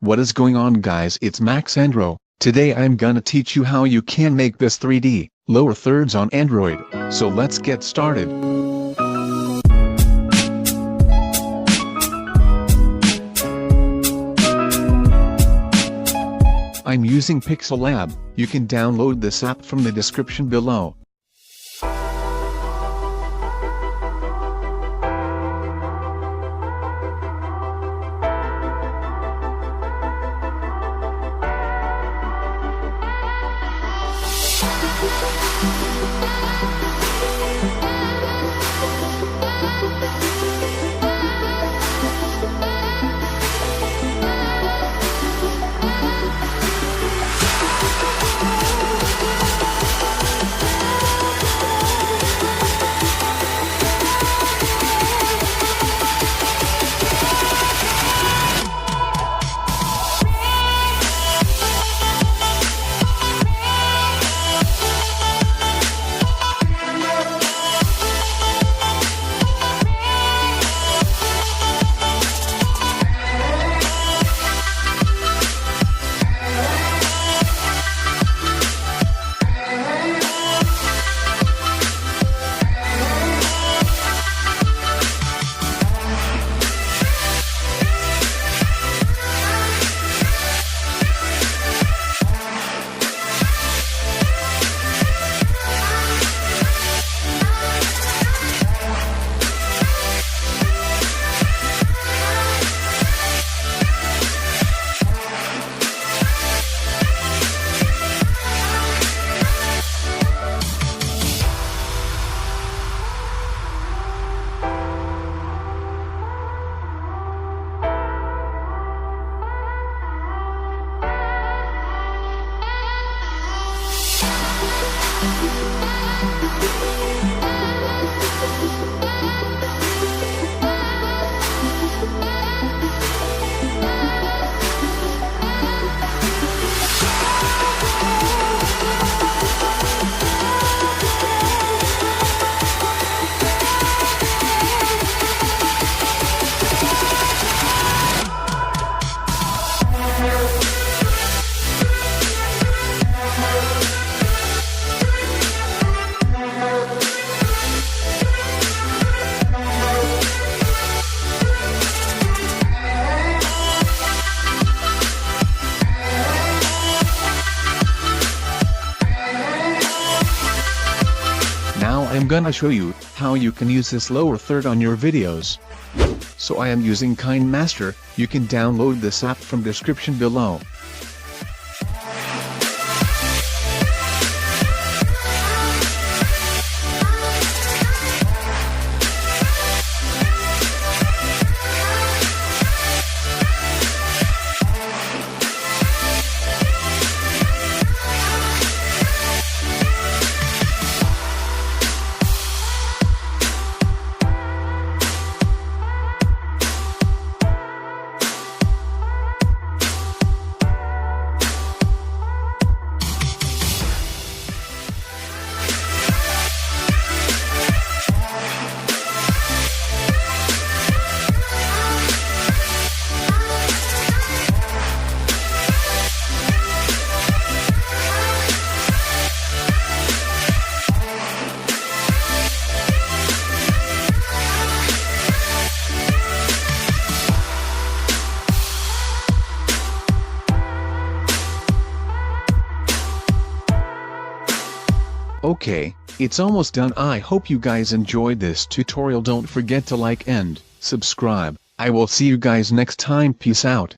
What is going on, guys? It's Max Andro. Today I'm gonna teach you how you can make this 3D lower thirds on Android. So let's get started. I'm using Pixel Lab. You can download this app from the description below. Now I'm gonna show you how you can use this lower third on your videos. So I am using KineMaster. You can download this app from description below. Okay, it's almost done. I hope you guys enjoyed this tutorial. Don't forget to like and subscribe. I will see you guys next time. Peace out.